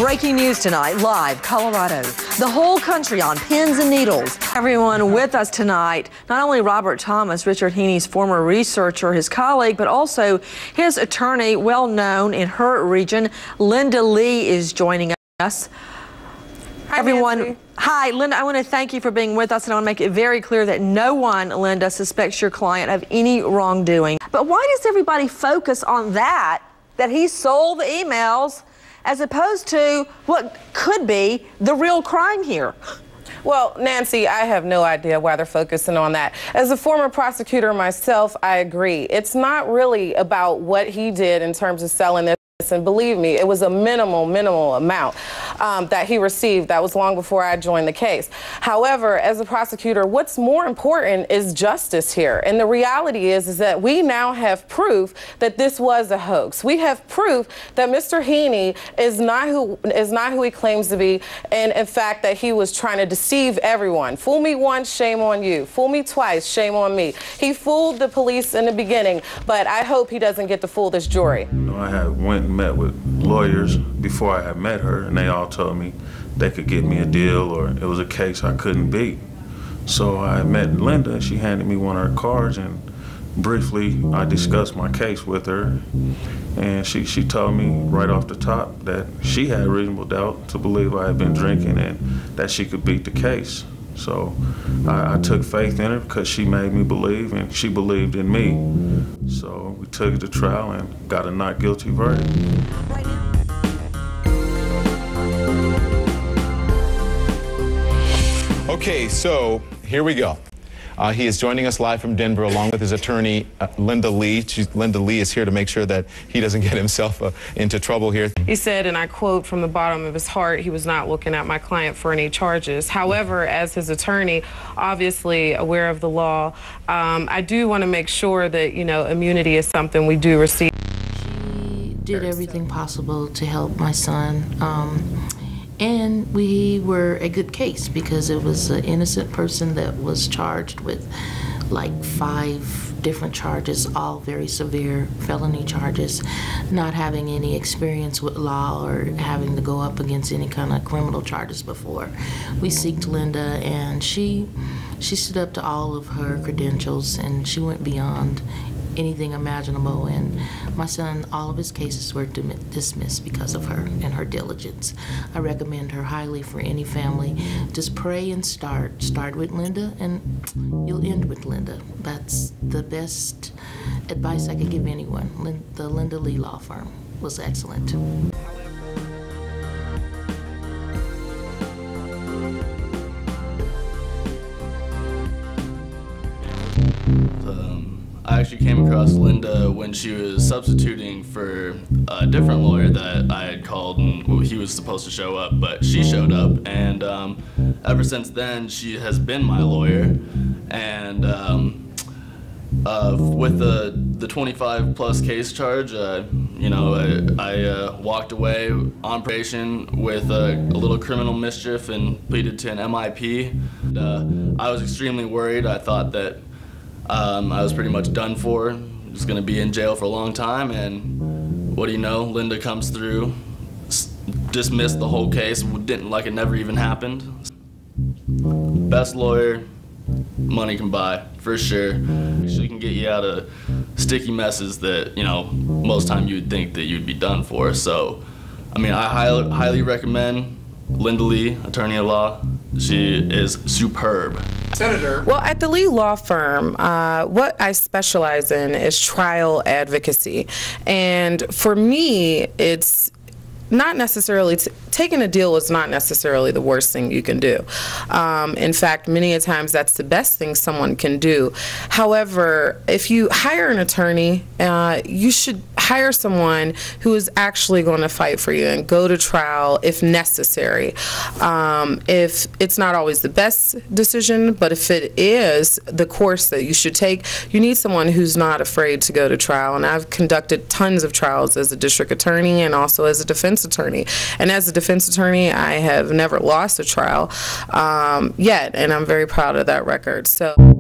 Breaking news tonight, live, Colorado. The whole country on pins and needles. Everyone with us tonight, not only Robert Thomas, Richard Heaney's former researcher, his colleague, but also his attorney, well known in her region. Lindalee is joining us. Hi, everyone. Nancy. Hi, Linda. I want to thank you for being with us, and I want to make it very clear that no one, Linda, suspects your client of any wrongdoing. But why does everybody focus on that he sold the emails, as opposed to what could be the real crime here? Well, Nancy, I have no idea why they're focusing on that. As a former prosecutor myself, I agree. It's not really about what he did in terms of selling this. And believe me, it was a minimal amount that he received. That was long before I joined the case. However, as a prosecutor, what's more important is justice here. And the reality is that we now have proof that this was a hoax. We have proof that Mr. Heaney is not who he claims to be, and in fact that he was trying to deceive everyone. Fool me once, shame on you. Fool me twice, shame on me. He fooled the police in the beginning, but I hope he doesn't get to fool this jury. I had went and met with lawyers before I had met her, and they all told me they could get me a deal, or it was a case I couldn't beat. So I met Linda, and she handed me one of her cards, and briefly I discussed my case with her, and she told me right off the top that she had reasonable doubt to believe I had been drinking and that she could beat the case. So I took faith in her because she made me believe, and she believed in me. So we took it to trial and got a not guilty verdict. Okay, so here we go. He is joining us live from Denver along with his attorney, Lindalee. Lindalee is here to make sure that he doesn't get himself into trouble here. He said, and I quote from the bottom of his heart, he was not looking at my client for any charges. However, as his attorney, obviously aware of the law, I do want to make sure that, you know, immunity is something we do receive. She did everything possible to help my son. And we were a good case because it was an innocent person that was charged with like 5 different charges, all very severe felony charges, not having any experience with law or having to go up against any kind of criminal charges before. We seeked Linda, and she stood up to all of her credentials, and she went beyond anything imaginable, and my son, all of his cases were dismissed because of her and her diligence. I recommend her highly for any family. Just pray and start with Linda, and you'll end with Linda. That's the best advice I could give anyone. The Lindalee law firm was excellent. I actually came across Linda when she was substituting for a different lawyer that I had called, and he was supposed to show up, but she showed up, and ever since then she has been my lawyer. And with the 25+ case charge, you know, I walked away on probation with a little criminal mischief and pleaded to an MIP. I was extremely worried. I thought that I was pretty much done for. Was going to be in jail for a long time, and what do you know? Linda comes through, dismissed the whole case, didn't like it never even happened. Best lawyer money can buy, for sure. She can get you out of sticky messes that, you know, most time you would think that you'd be done for. So, I mean, I highly recommend Lindalee, attorney at law. She is superb. Senator. Well, at the Lee Law Firm, what I specialize in is trial advocacy. And for me, it's not necessarily, taking a deal is not necessarily the worst thing you can do. In fact, many a times that's the best thing someone can do. However, if you hire an attorney, you should hire someone who is actually going to fight for you and go to trial if necessary. If it's not always the best decision, but if it is the course that you should take, you need someone who's not afraid to go to trial. And I've conducted tons of trials as a district attorney and also as a defense attorney. And as a defense attorney, I have never lost a trial yet, and I'm very proud of that record. So.